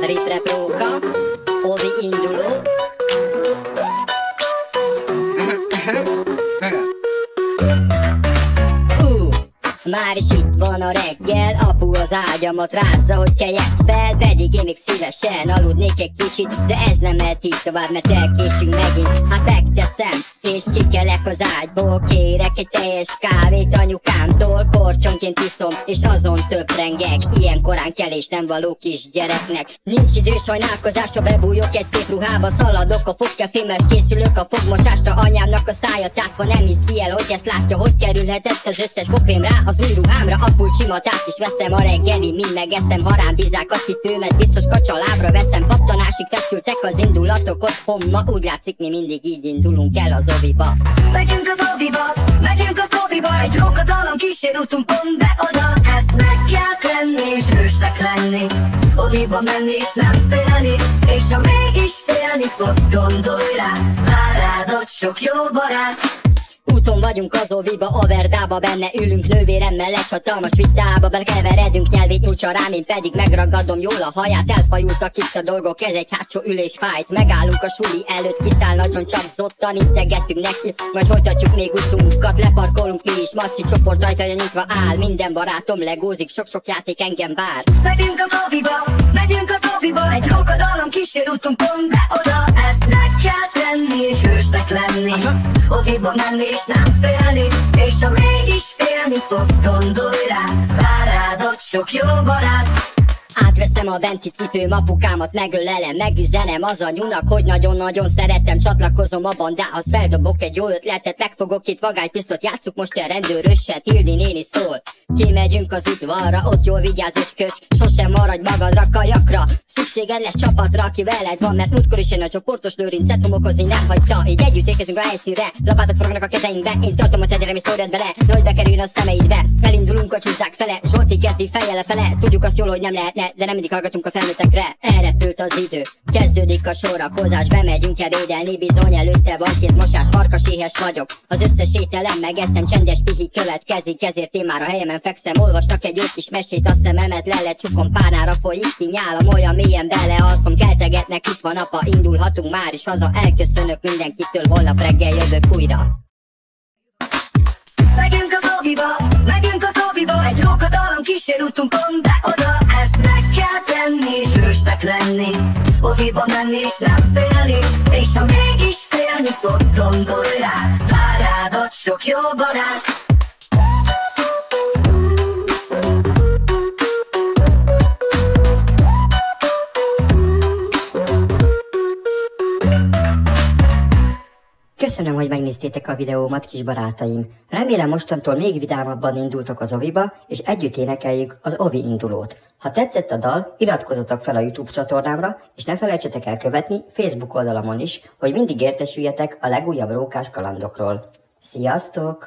Ripre Próka, Ovi induló. Már is itt van a reggel, apu az ágyamat rázza, hogy keljek fel, pedig én még szívesen aludnék egy kicsit, de ez nem mehet így tovább, mert elkésünk megint. Hát megteszem, és kikelek az ágyból, kérek egy teljes kávét anyukámtól, kortyonként iszom, és azon töprengek, ilyen korán kelés nem való kisgyereknek. Nincs idő sajnálkozásra, bebújok egy szép ruhába, szaladok a fogkefémmel, készülök a fogmosásra, anyámnak a szája tátva nem hiszi el, hogy ezt látja, hogy kerülhetett az összes fogkrém rá az új ruhámra, a pulcsimatát is veszem a reggeli, mind megeszem, harán bízák a cipőmet, biztos kacsalábra veszem, pattanásig feszültek az indulatok otthon, ma úgy látszik, mi mindig így indulunk el az oviba. Megyünk az oviba, megyünk az oviba, egy rókadalom kísér utunk pont be oda, ezt meg kell tenni, és hősnek lenni, oviba menni és nem félni, és ha mégis félni fog, gondolj rá, vár rád ott sok jó barát. Úton vagyunk az oviba, a verdába, benne ülünk nővéremmel egy hatalmas vitába, belekeveredünk, nyelvét nyújtsa rám, én pedig megragadom jól a haját, elfajultak itt a dolgok, ez egy hátsó ülés fájt, megállunk a suli előtt, kiszáll nagyon csapzottan, integetünk neki, majd folytatjuk még utunkat, leparkolunk mi is, Maci csoport ajtaja nyitva áll, minden barátom legózik, sok-sok játék engem vár. Megyünk az oviba, megyünk az oviba, egy rókadalom kísér utunk pont be oda, ezt meg kell tenni, és hősnek lenni, oviba menni és nem félni, és ha mégis félni fog, gondolj rá, vár rád ott sok jó barát. Átveszem a benti cipőm, apukámat megölelem, megüzenem az anyunak, hogy nagyon-nagyon szeretem, csatlakozom a bandához, feldobok egy jó ötletet, megfogok itt vagálypisztot, játsszuk most el rendőröset, Hildi néni szól. Kimegyünk az udvarra, ott jól vigyázz öcskös, sosem maradj magadra kajakra, szükséged lesz csapatra, aki veled van, mert múltkor is én a csoportos lőrincet homokozni nem hagyta, így együtt érkezünk a helyszínre, lapátok forognak a kezeinkbe, én tartom a tegyerem és szórjad bele, nehogy bekerüljön a szemeidbe, elindulunk a csúszák fele, Zsolti kezdi fejjel lefele, tudjuk azt jól, hogy nem lehetne, de nem mindig hallgatunk a felnőttekre. Elrepült az idő, kezdődik a sorakozás, bemegyünk ebédelni, bizony előtte van kézmosás, farkas éhes vagyok, az összes ételem megeszem, csendes pihi következik, ezért én már a helyemen fekszem, olvasnak egy jó kis mesét, a szememet lelecsukom, párnára folyik ki nyálam, olyan mélyen belealszom, keltegetnek, itt van apa, indulhatunk már is haza, elköszönök mindenkitől, holnap reggel jövök újra. Megyünk az oviba, megyünk az oviba, egy rókadalom kísér utunk pont be oda, ezt meg kell tenni, és hősnek lenni, oviba menni és nem félni, és ha mégis félni fog, gondolj rá, vár rád ott sok jó barát. Köszönöm, hogy megnéztétek a videómat, kis barátaim. Remélem mostantól még vidámabban indultok az oviba, és együtt énekeljük az ovi indulót. Ha tetszett a dal, iratkozzatok fel a YouTube csatornámra, és ne felejtsetek el követni Facebook oldalamon is, hogy mindig értesüljetek a legújabb rókás kalandokról. Sziasztok!